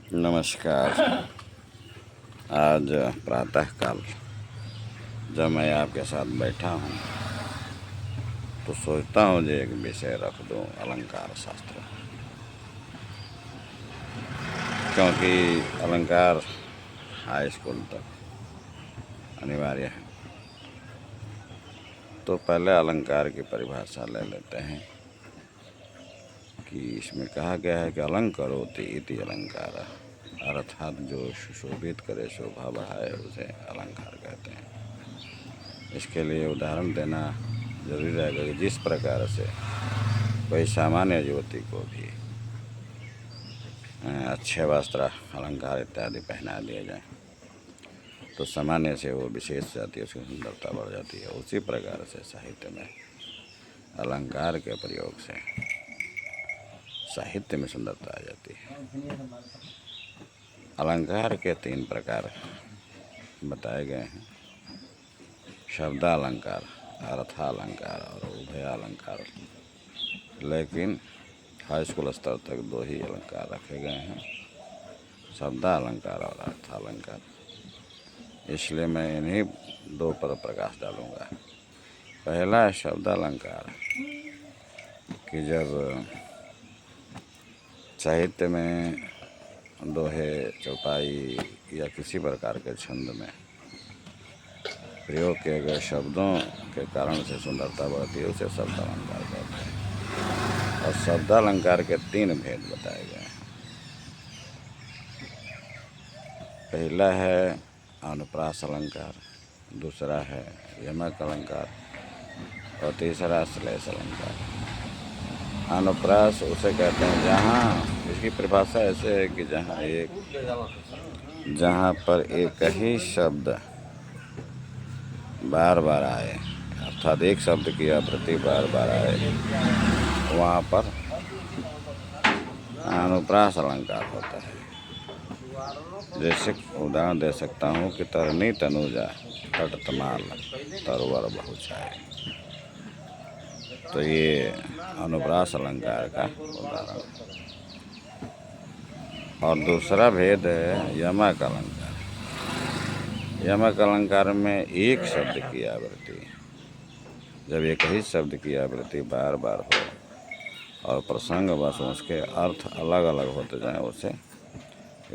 नमस्कार। आज प्रातःकाल जब मैं आपके साथ बैठा हूँ तो सोचता हूँ जो एक विषय रख दूँ, अलंकार शास्त्र, क्योंकि अलंकार हाई स्कूल तक अनिवार्य है। तो पहले अलंकार की परिभाषा ले लेते हैं कि इसमें कहा गया है कि अलंकरोति इति अलंकार, अर्थात जो सुशोभित करे, शोभा बढ़ाए, उसे अलंकार कहते हैं। इसके लिए उदाहरण देना जरूरी रहेगा कि जिस प्रकार से कोई सामान्य युवती को भी अच्छे वस्त्र, अलंकार इत्यादि पहना दिए जाए तो सामान्य से वो विशेष जाती है, उसकी सुंदरता बढ़ जाती है। उसी प्रकार से साहित्य में अलंकार के प्रयोग से साहित्य में सुंदरता आ जाती है। अलंकार के 3 प्रकार बताए गए हैं: शब्दालंकार, अर्थालंकार और उभयालंकार। लेकिन हाई स्कूल स्तर तक 2 ही अलंकार रखे गए हैं, शब्दालंकार और अर्थालंकार। इसलिए मैं इन्हीं 2 पर प्रकाश डालूंगा। पहला है शब्दालंकार, कि जब साहित्य में दोहे, चौपाई या किसी प्रकार के छंद में प्रयोग किए गए शब्दों के कारण से सुंदरता बढ़ती है, उसे शब्दालंकार कहते हैं। और शब्दालंकार के 3 भेद बताए गए हैं। पहला है अनुप्रास अलंकार, दूसरा है यमक अलंकार और तीसरा श्लेष अलंकार। अनुप्रास उसे कहते हैं जहाँ, इसकी परिभाषा ऐसे है कि जहाँ पर एक ही शब्द बार बार आए, अर्थात एक शब्द की आवृत्ति बार बार आए, वहाँ पर अनुप्रास अलंकार होता है। जैसे उदाहरण दे सकता हूँ कि तरनी तनुजा तट तमाल तरवर बहुचाए, तो ये अनुप्रास अलंकार का उदाहरण है। और दूसरा भेद है यमक अलंकार। यमक अलंकार में एक शब्द की आवृत्ति, जब एक ही शब्द की आवृत्ति बार बार हो और प्रसंग बस उसके अर्थ अलग अलग होते जाएं, उसे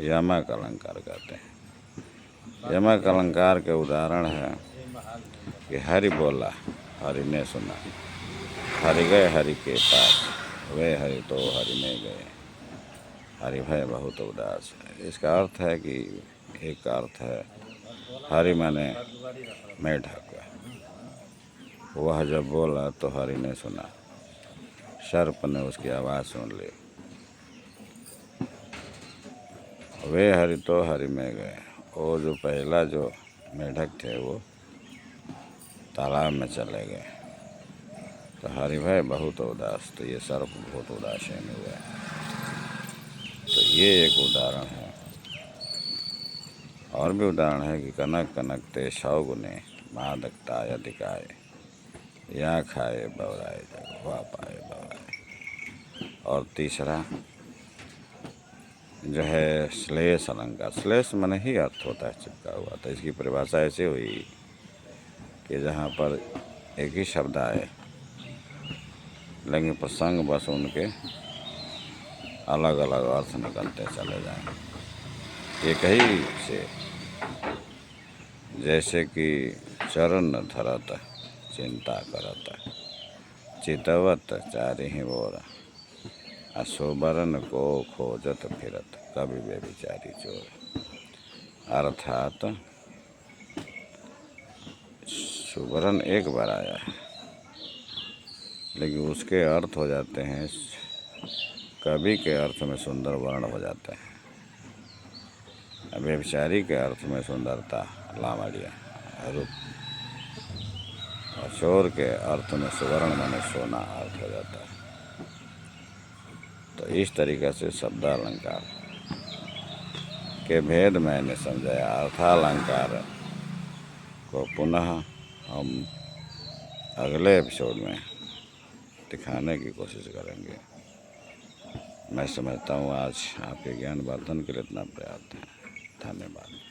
यमक अलंकार कहते हैं। यमक अलंकार के उदाहरण है कि हरि बोला, हरि ने सुना, हरि गए हरि के पास, वे हरि तो हरि में गए, हरि भय बहुत उदास है। इसका अर्थ है कि एक अर्थ है हरि माने मेढक, वह जब बोला तो हरि ने सुना, सर्प ने उसकी आवाज़ सुन ली, वे हरि तो हरि में गए। वो जो पहला जो मेढक थे वो तालाब में चले गए, तो हरि भय बहुत उदास, तो ये सर्प बहुत उदासीन हुए। तो ये एक उदाहरण है। और भी उदाहरण है कि कनक कनक ते 100 गुने, मादकता अधिकाय, या खाए बवराए जग, वाह पाए बवराए। और तीसरा जो है श्लेष अलंकार। श्लेष मन ही अर्थ होता है चिपका हुआ। तो इसकी परिभाषा ऐसे हुई कि जहाँ पर एक ही शब्द आए लेकिन प्रसंग बस उनके अलग अलग अर्थ निकलते चले जाएं, एक ही से। जैसे कि चरण धरत चिंता करत, चितवत चारिहि ओर, अशोभरन को खोजत फिरत, कवि बेविचारी चोर। अर्थात सुवर्ण एक बार आया है लेकिन उसके अर्थ हो जाते हैं, कवि के अर्थ में सुंदर वर्ण हो जाते हैं, व्यभिचारी के अर्थ में सुंदरता, लावण्य, रूप, और चोर के अर्थ में सुवर्ण माने सोना अर्थ हो जाता है। तो इस तरीक़े से शब्दालंकार के भेद मैंने समझाया। अर्थालंकार को पुनः हम अगले एपिसोड में दिखाने की कोशिश करेंगे। मैं समझता हूँ आज आपके ज्ञान वर्धन के लिए इतना पर्याप्त है। धन्यवाद।